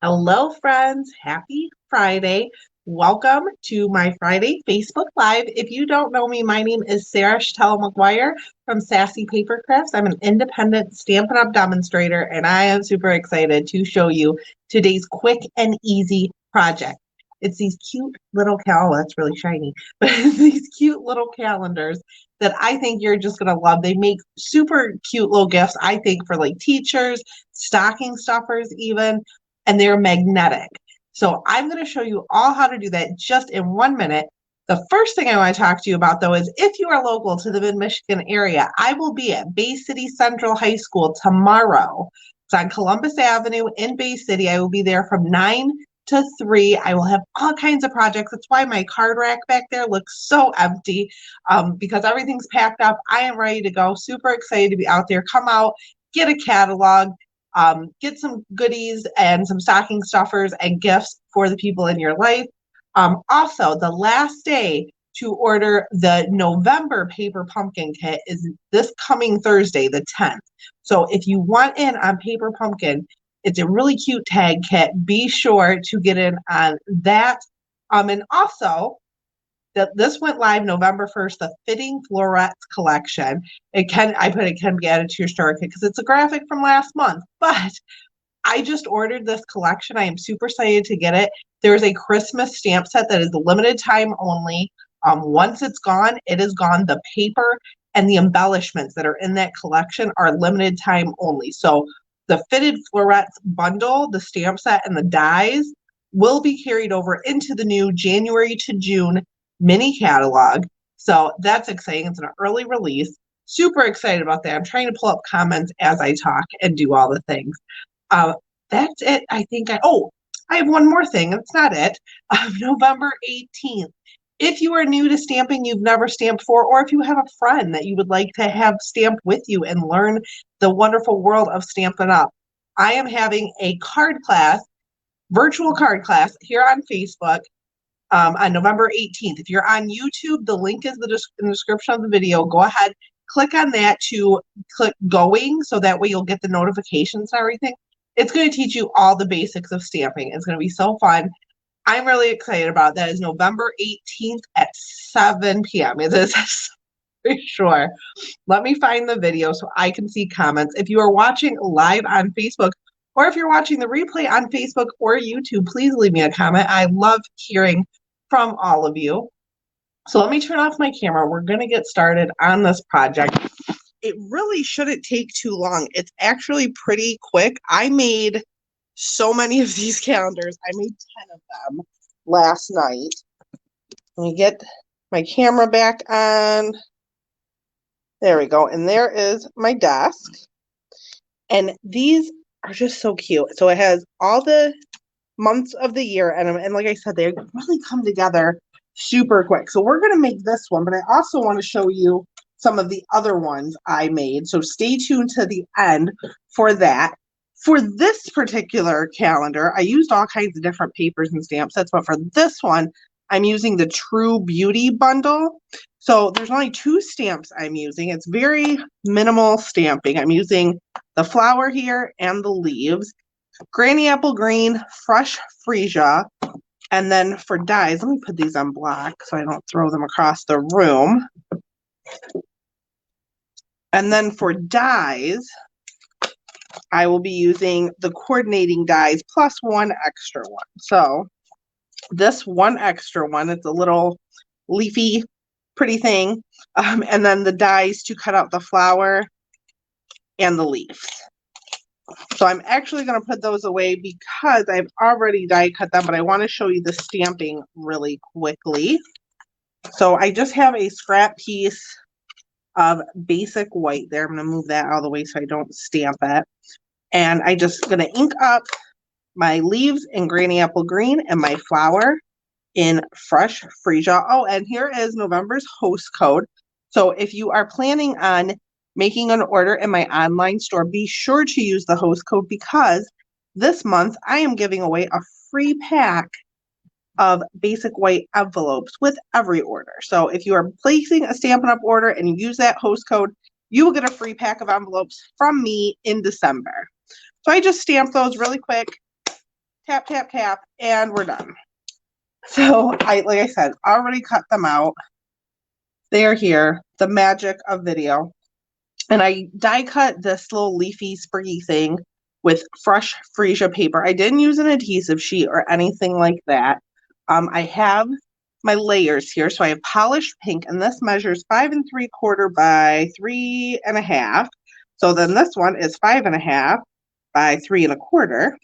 Hello, friends. Happy Friday. Welcome to my Friday Facebook Live. If you don't know me, my name is Sarah Chattel McGuire from Sassy Paper Crafts. I'm an independent Stampin' Up! Demonstrator, and I am super excited to show you today's quick and easy project. It's these cute little that's really shiny, but it's these cute little calendars that I think you're just going to love. They make super cute little gifts, I think, for like teachers, stocking stuffers, even, and they're magnetic. So I'm going to show you all how to do that just in 1 minute. The first thing I want to talk to you about, though, is if you are local to the Mid-Michigan area, I will be at Bay City Central High School tomorrow. It's on Columbus Avenue in Bay City. I will be there from 9 to 3. I will have all kinds of projects. That's why my card rack back there looks so empty, because everything's packed up. I am ready to go. Super excited to be out there. Come out, get a catalog, get some goodies and some stocking stuffers and gifts for the people in your life. Also, the last day to order the November paper pumpkin kit is this coming Thursday, the 10th. So if you want in on paper pumpkin, it's a really cute tag kit. Be sure to get in on that. And also, this went live November 1st, the Fitting Florets collection. It can be added to your store kit because it's a graphic from last month, but I just ordered this collection. I am super excited to get it. There's a Christmas stamp set that is limited time only. Once it's gone, it is gone. The paper and the embellishments that are in that collection are limited time only. So the Fitted Florets bundle, the stamp set, and the dies will be carried over into the new January to June mini catalog. So that's exciting. It's an early release. Super excited about that. I'm trying to pull up comments as I talk and do all the things. That's it. I have one more thing. It's not it. November 18th. If you are new to stamping, you've never stamped before, or if you have a friend that you would like to have stamp with you and learn the wonderful world of Stampin' Up, I am having a card class, virtual card class here on Facebook on November 18th. If you're on YouTube, the link is in the description of the video. Go ahead, click on that to click going, so that way you'll get the notifications and everything. It's going to teach you all the basics of stamping. It's going to be so fun. I'm really excited about it. That is November 18th at 7 p.m. It is for sure. Let me find the video so I can see comments. If you are watching live on Facebook, or if you're watching the replay on Facebook or YouTube, please leave me a comment. I love hearing from all of you. So let me turn off my camera. We're going to get started on this project. It really shouldn't take too long. It's actually pretty quick. I made so many of these calendars. I made 10 of them last night. Let me get my camera back on. There we go. And there is my desk. And these are just so cute. So it has all the months of the year. And like I said, they really come together super quick. So we're going to make this one, but I also want to show you some of the other ones I made. So stay tuned to the end for that. For this particular calendar, I used all kinds of different papers and stamp sets, but for this one, I'm using the True Beauty bundle. So there's only 2 stamps I'm using. It's very minimal stamping. I'm using the flower here and the leaves, Granny Apple Green, Fresh Freesia, and then for dies, let me put these on black so I don't throw them across the room. And then for dies, I will be using the coordinating dies plus 1 extra one. So this 1 extra one, it's a little leafy, pretty thing. And then the dies to cut out the flower and the leaves. So I'm actually going to put those away because I've already die cut them, but I want to show you the stamping really quickly. So I just have a scrap piece of basic white there. I'm going to move that out of the way so I don't stamp it. And I just going to ink up my leaves in Granny Apple Green and my flower in Fresh Freesia. Oh, and here is November's host code. So if you are planning on making an order in my online store, be sure to use the host code because this month I am giving away a free pack of basic white envelopes with every order. So if you are placing a Stampin' Up! Order and you use that host code, you will get a free pack of envelopes from me in December. So I just stamped those really quick, tap, tap, tap, and we're done. So like I said, already cut them out. They are here, the magic of video. And I die cut this little leafy spriggy thing with fresh freesia paper. I didn't use an adhesive sheet or anything like that. I have my layers here. So I have polished pink, and this measures 5 3/4 by 3 1/2. So then this one is 5 1/2 by 3 1/4.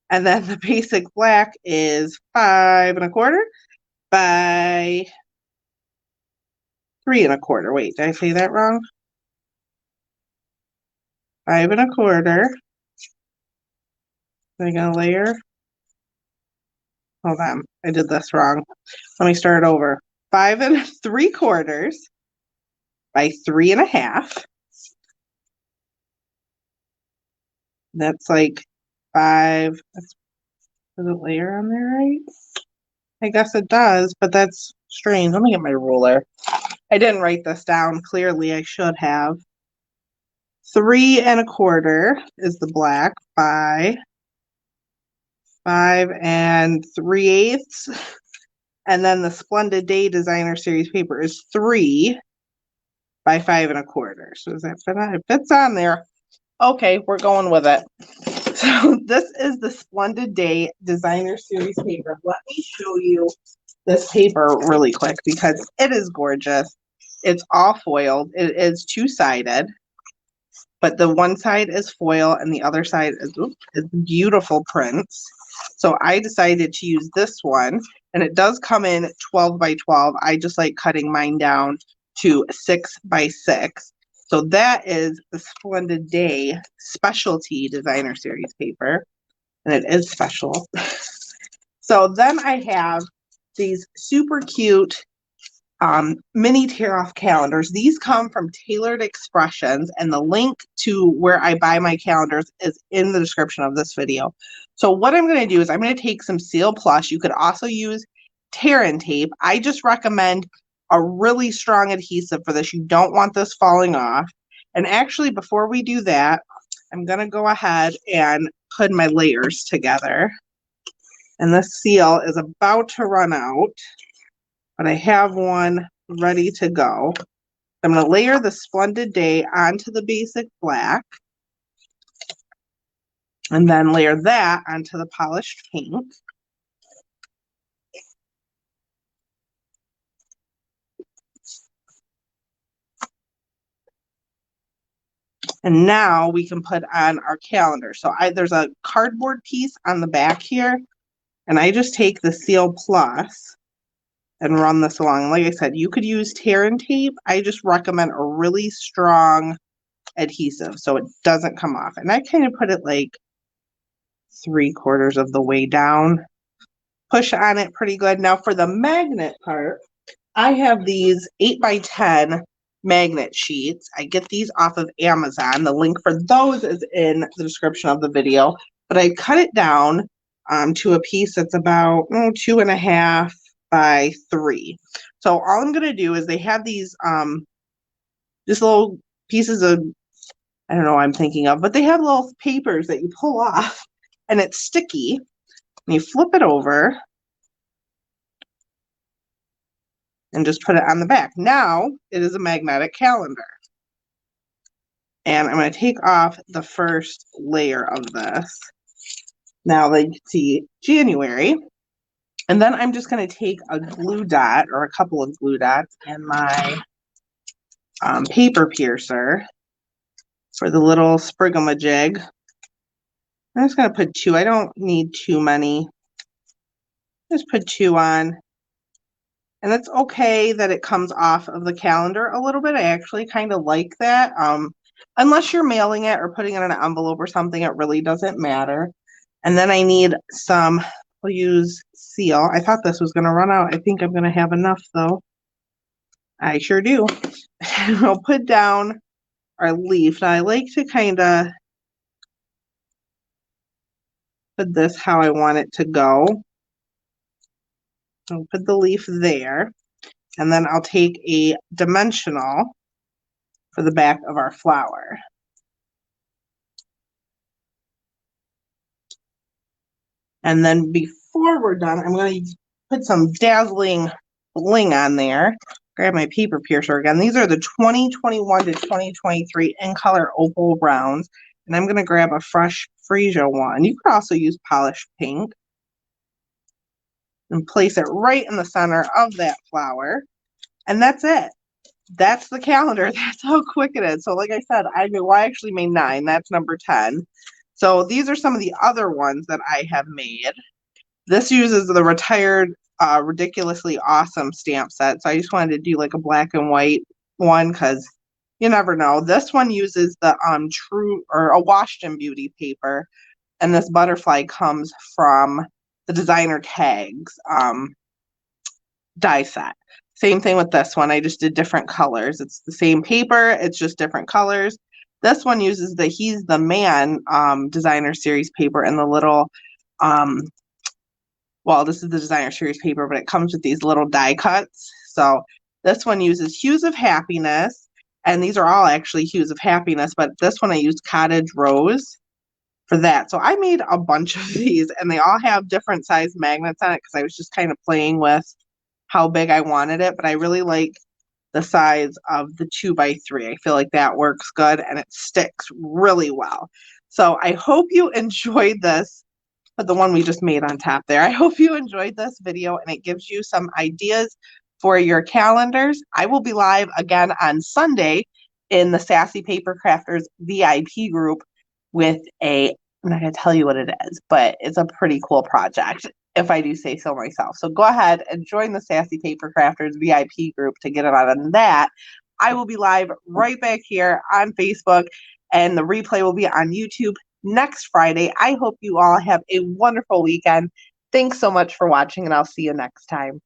And then the basic black is 5 1/4 by 3 1/4. Wait, did I say that wrong? 5 1/4. Am I gonna layer? Hold on, I did this wrong. Let me start over. 5 3/4 by 3 1/2. That's like 5. Does it layer on there right? I guess it does, but that's strange. Let me get my ruler. I didn't write this down. Clearly, I should have. 3 1/4 is the black by 5 3/8. And then the Splendid Day Designer Series paper is 3 by 5 1/4. So does that fit on? It fits on there. Okay, we're going with it. So this is the Splendid Day Designer Series paper. Let me show you this paper really quick because it is gorgeous. It's all foiled. It is two-sided, but the one side is foil and the other side is beautiful prints. So I decided to use this one, and it does come in 12 by 12. I just like cutting mine down to 6 by 6. So that is the Splendid Day Specialty Designer Series paper, and it is special. So then I have these super cute mini tear-off calendars. These come from Tailored Expressions, and the link to where I buy my calendars is in the description of this video. So what I'm going to do is I'm going to take some Seal Plus. You could also use tear and tape. I just recommend a really strong adhesive for this. You don't want this falling off. And actually, before we do that, I'm going to go ahead and put my layers together. And this seal is about to run out, but I have one ready to go. I'm going to layer the Splendid Day onto the basic black, and then layer that onto the polished pink. And now we can put on our calendar. So there's a cardboard piece on the back here, and I just take the Seal Plus and run this along. Like I said, you could use tear and tape. I just recommend a really strong adhesive so it doesn't come off. And I kind of put it like 3/4 of the way down. Push on it pretty good. Now for the magnet part, I have these 8 by 10 magnet sheets. I get these off of Amazon. The link for those is in the description of the video. But I cut it down to a piece that's about 2 1/2 by 3. So all I'm going to do is they have these just little pieces of, I don't know what I'm thinking of, but they have little papers that you pull off, and it's sticky. And you flip it over and just put it on the back. Now it is a magnetic calendar. And I'm going to take off the first layer of this. Now they can see January. And then I'm just going to take a glue dot or a couple of glue dots and my paper piercer for the little sprig-a-ma-jig. I'm just going to put 2. I don't need too many. Just put 2 on. And it's okay that it comes off of the calendar a little bit. I actually kind of like that. Unless you're mailing it or putting it in an envelope or something, it really doesn't matter. And then I need some, we'll use Seal. I thought this was going to run out. I think I'm going to have enough though. I sure do. I'll put down our leaf. Now I like to kind of put this how I want it to go. I'll put the leaf there. And then I'll take a dimensional for the back of our flower. And then before we're done, I'm going to put some dazzling bling on there. Grab my paper piercer again. These are the 2021 to 2023 in color opal browns. And I'm going to grab a fresh freesia one. You could also use polished pink. And place it right in the center of that flower. And that's it. That's the calendar. That's how quick it is. So like I said, I actually made 9. That's number 10. So these are some of the other ones that I have made. This uses the retired ridiculously awesome stamp set. So I just wanted to do like a black and white one because you never know. This one uses the true or a washed in beauty paper. And this butterfly comes from the designer tags die set. Same thing with this one. I just did different colors. It's the same paper. It's just different colors. This one uses the He's the Man designer series paper and the little, well, this is the designer series paper, but it comes with these little die cuts. So this one uses Hues of Happiness, and these are all actually Hues of Happiness, but this one I used Cottage Rose for that. So I made a bunch of these, and they all have different size magnets on it because I was just kind of playing with how big I wanted it, but I really like the size of the 2x3. I feel like that works good and it sticks really well. So I hope you enjoyed this, but the one we just made on top there. I hope you enjoyed this video and it gives you some ideas for your calendars. I will be live again on Sunday in the Sassy Paper Crafters VIP group with I'm not going to tell you what it is, but it's a pretty cool project, if I do say so myself. So go ahead and join the Sassy Paper Crafters VIP group to get it on that. I will be live right back here on Facebook, and the replay will be on YouTube next Friday. I hope you all have a wonderful weekend. Thanks so much for watching, and I'll see you next time.